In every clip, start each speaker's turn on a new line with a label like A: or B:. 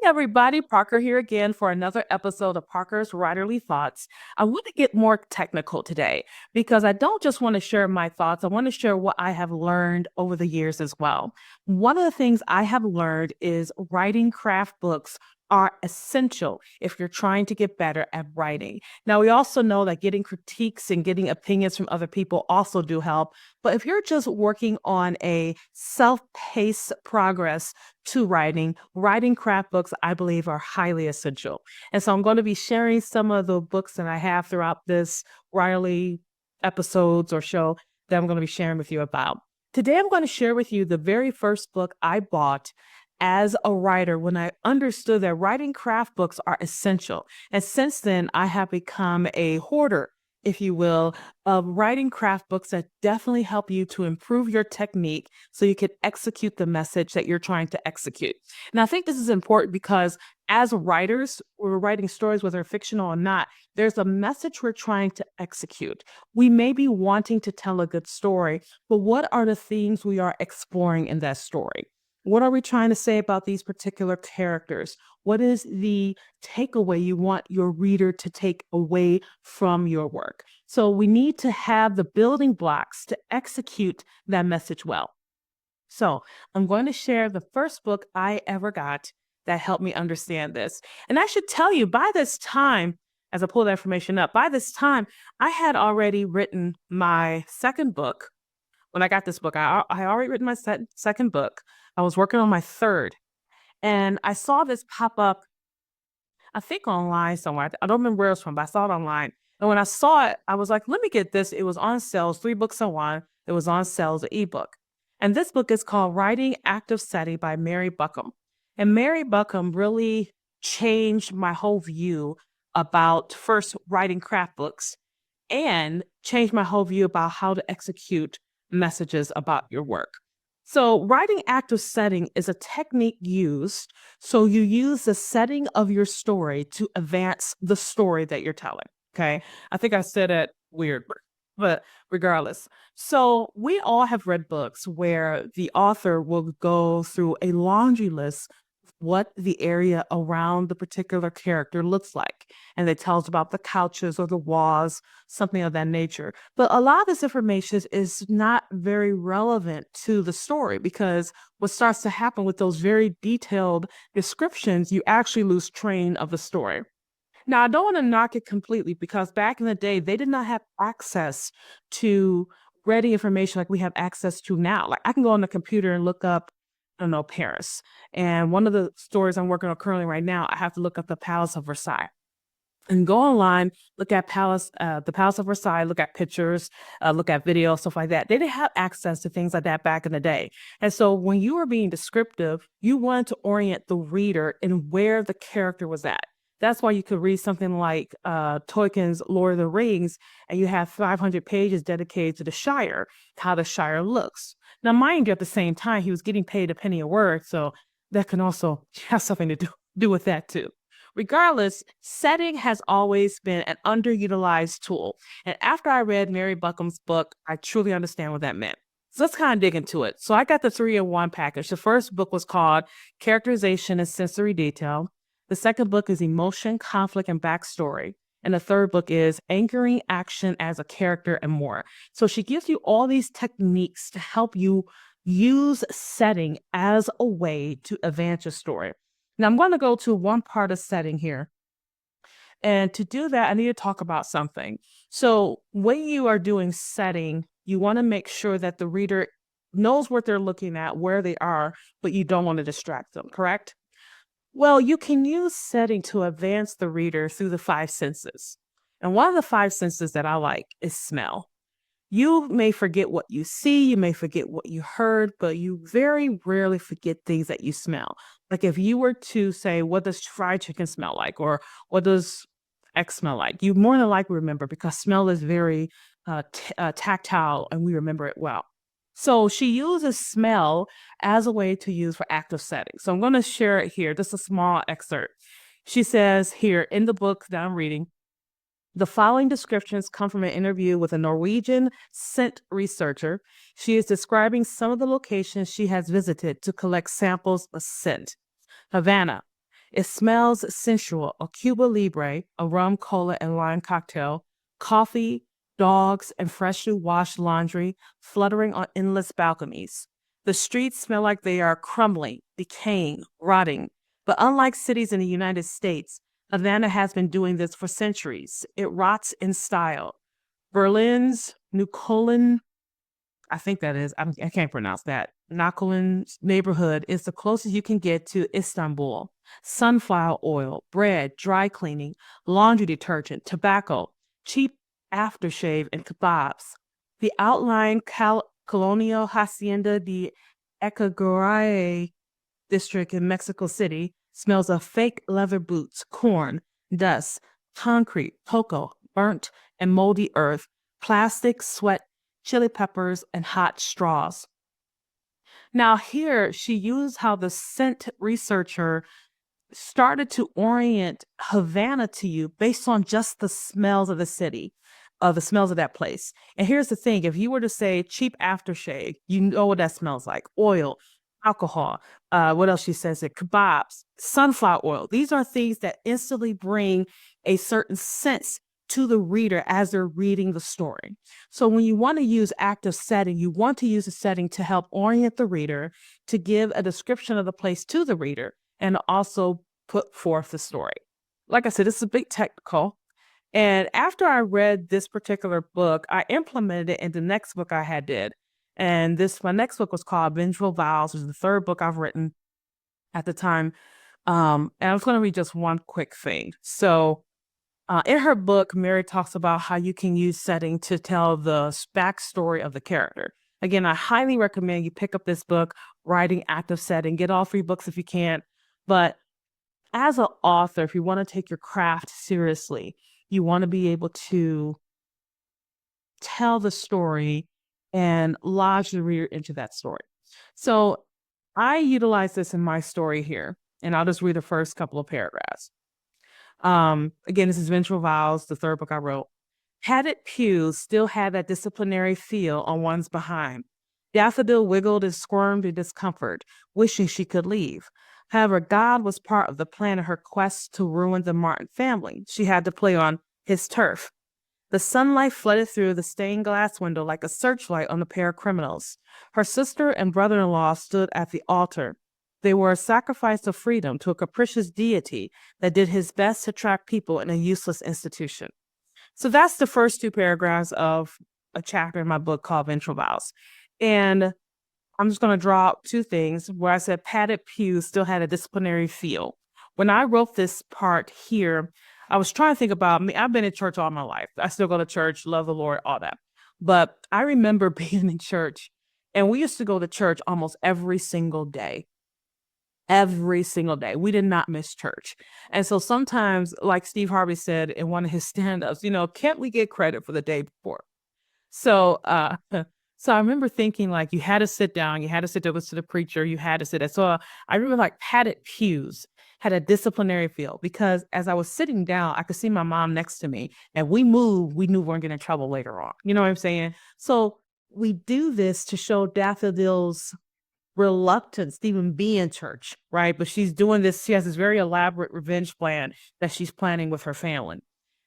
A: Hey everybody, Parker here again for another episode of Parker's Writerly Thoughts. I want to get more technical today because I don't just want to share my thoughts, I want to share what I have learned over the years as well. One of the things I have learned is writing craft books are essential if you're trying to get better at writing. Now, we also know that getting critiques and getting opinions from other people also do help. But if you're just working on a self-paced progress, to writing craft books, I believe, are highly essential. And so I'm going to be sharing some of the books that I have throughout this Riley episodes or show that I'm going to be sharing with you about. Today, I'm going to share with you the very first book I bought as a writer when I understood that writing craft books are essential. And since then, I have become a hoarder, if you will, of writing craft books that definitely help you to improve your technique so you can execute the message that you're trying to execute. And I think this is important because as writers, we're writing stories, whether fictional or not, there's a message we're trying to execute. We may be wanting to tell a good story, but what are the themes we are exploring in that story? What are we trying to say about these particular characters? What is the takeaway you want your reader to take away from your work? So we need to have the building blocks to execute that message well. So I'm going to share the first book I ever got that helped me understand this. And I should tell you, by this time, as I pull that information up, by this time, I had already written my second book. When I got this book, I already written my second book. I was working on my third, and I saw this pop up, I think online somewhere. I don't remember where it was from, but I saw it online. And when I saw it, I was like, let me get this. It was on sale, 3 books in one. It was on sale as an ebook. And this book is called Writing Active Study by Mary Buckham. And Mary Buckham really changed my whole view about first writing craft books and changed my whole view about how to execute messages about your work. So, writing active setting is a technique used so you use the setting of your story to advance the story that you're telling. Okay. I think I said it weird, but regardless. So, we all have read books where the author will go through a laundry list what the area around the particular character looks like. And it tells about the couches or the walls, something of that nature. But a lot of this information is not very relevant to the story because what starts to happen with those very detailed descriptions, you actually lose train of the story. Now, I don't want to knock it completely because back in the day, they did not have access to ready information like we have access to now. Like I can go on the computer and look up, I don't know, Paris. And one of the stories I'm working on currently right now, I have to look up the Palace of Versailles and go online, look at the Palace of Versailles, look at pictures, look at videos, stuff like that. They didn't have access to things like that back in the day. And so when you were being descriptive, you wanted to orient the reader in where the character was at. That's why you could read something like Tolkien's Lord of the Rings, and you have 500 pages dedicated to the Shire, how the Shire looks. Now, mind you, at the same time, he was getting paid a penny a word, so that can also have something to do with that too. Regardless, setting has always been an underutilized tool. And after I read Mary Buckham's book, I truly understand what that meant. So let's kind of dig into it. So I got the 3-in-1 package. The first book was called Characterization and Sensory Detail. The second book is Emotion, Conflict, and Backstory. And the third book is Anchoring Action as a Character and More. So she gives you all these techniques to help you use setting as a way to advance your story. Now I'm going to go to one part of setting here. And to do that, I need to talk about something. So when you are doing setting, you want to make sure that the reader knows what they're looking at, where they are, but you don't want to distract them, correct? Well, you can use setting to advance the reader through the 5 senses. And one of the 5 senses that I like is smell. You may forget what you see, you may forget what you heard, but you very rarely forget things that you smell. Like if you were to say, what does fried chicken smell like? Or what does X smell like? You more than likely remember because smell is very tactile and we remember it well. So she uses smell as a way to use for active setting. So I'm going to share it here. Just a small excerpt. She says here in the book that I'm reading, the following descriptions come from an interview with a Norwegian scent researcher. She is describing some of the locations she has visited to collect samples of scent. Havana. It smells sensual, a Cuba Libre, a rum, cola, and lime cocktail, coffee, dogs, and freshly washed laundry fluttering on endless balconies. The streets smell like they are crumbling, decaying, rotting. But unlike cities in the United States, Havana has been doing this for centuries. It rots in style. Berlin's New Cologne, I think that is, I can't pronounce that. Nakolin's neighborhood is the closest you can get to Istanbul. Sunflower oil, bread, dry cleaning, laundry detergent, tobacco, cheap aftershave, and kebabs. The outlying colonial hacienda de Echegaray district in Mexico City smells of fake leather boots, corn, dust, concrete, cocoa, burnt and moldy earth, plastic, sweat, chili peppers, and hot straws. Now, here she used how the scent researcher started to orient Havana to you based on just the smells of the city, of the smells of that place. And here's the thing, if you were to say cheap aftershave, you know what that smells like: oil, alcohol. What else she says? It kebabs, sunflower oil. These are things that instantly bring a certain sense to the reader as they're reading the story. So when you want to use active setting, you want to use a setting to help orient the reader, to give a description of the place to the reader, and also put forth the story. Like I said, this is a bit technical. And after I read this particular book, I implemented it in the next book I had did. And my next book was called Vengeful Vows, which is the third book I've written at the time. And I was going to read just one quick thing. So in her book, Mary talks about how you can use setting to tell the backstory of the character. Again, I highly recommend you pick up this book, Writing Active Setting. Get all 3 books if you can. But as an author, if you want to take your craft seriously, you want to be able to tell the story and lodge the reader into that story. So I utilize this in my story here, and I'll just read the first couple of paragraphs. Again, this is Vengeful Vows, the third book I wrote. Padded pews still had that disciplinary feel on one's behind. Daffodil wiggled and squirmed in discomfort, wishing she could leave. However, God was part of the plan of her quest to ruin the Martin family. She had to play on his turf. The sunlight flooded through the stained glass window like a searchlight on a pair of criminals. Her sister and brother-in-law stood at the altar. They were a sacrifice of freedom to a capricious deity that did his best to trap people in a useless institution. So that's the first 2 paragraphs of a chapter in my book called Vengeful Vows. And I'm just going to draw out 2 things where I said padded pews still had a disciplinary feel. When I wrote this part here, I was trying to think about me. I've been in church all my life. I still go to church, love the Lord, all that. But I remember being in church, and we used to go to church almost every single day. Every single day. We did not miss church. And so sometimes, like Steve Harvey said in one of his stand-ups, can't we get credit for the day before? So, so I remember thinking, like, you had to sit down, you had to sit to listen to the preacher, you had to sit there. So I remember, like, padded pews had a disciplinary feel, because as I was sitting down, I could see my mom next to me, and we moved, we knew we weren't getting in trouble later on. You know what I'm saying? So we do this to show Daffodil's reluctance to even be in church, right? But she's doing this, she has this very elaborate revenge plan that she's planning with her family.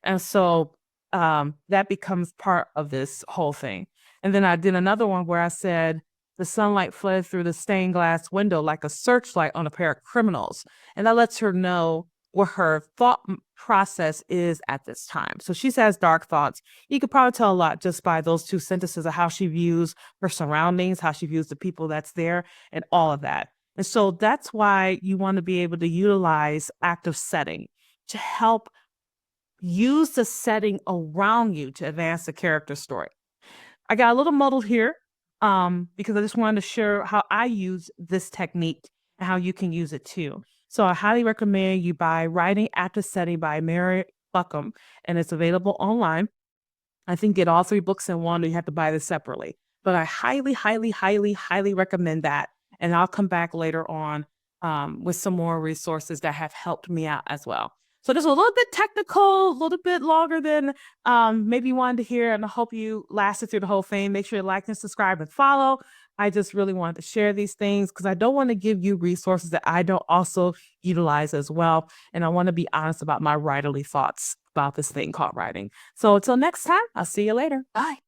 A: And so that becomes part of this whole thing. And then I did another one where I said, the sunlight flooded through the stained glass window like a searchlight on a pair of criminals. And that lets her know what her thought process is at this time. So she has dark thoughts. You could probably tell a lot just by those 2 sentences of how she views her surroundings, how she views the people that's there, and all of that. And so that's why you want to be able to utilize active setting to help use the setting around you to advance the character story. I got a little muddled here because I just wanted to share how I use this technique and how you can use it too. So I highly recommend you buy Writing Active Setting by Mary Buckham, and it's available online. I think get all 3 books in one, or you have to buy this separately. But I highly, highly, highly, highly recommend that. And I'll come back later on with some more resources that have helped me out as well. So this is a little bit technical, a little bit longer than maybe you wanted to hear, and I hope you lasted through the whole thing. Make sure you like and subscribe and follow. I just really wanted to share these things because I don't want to give you resources that I don't also utilize as well. And I want to be honest about my writerly thoughts about this thing called writing. So until next time, I'll see you later. Bye.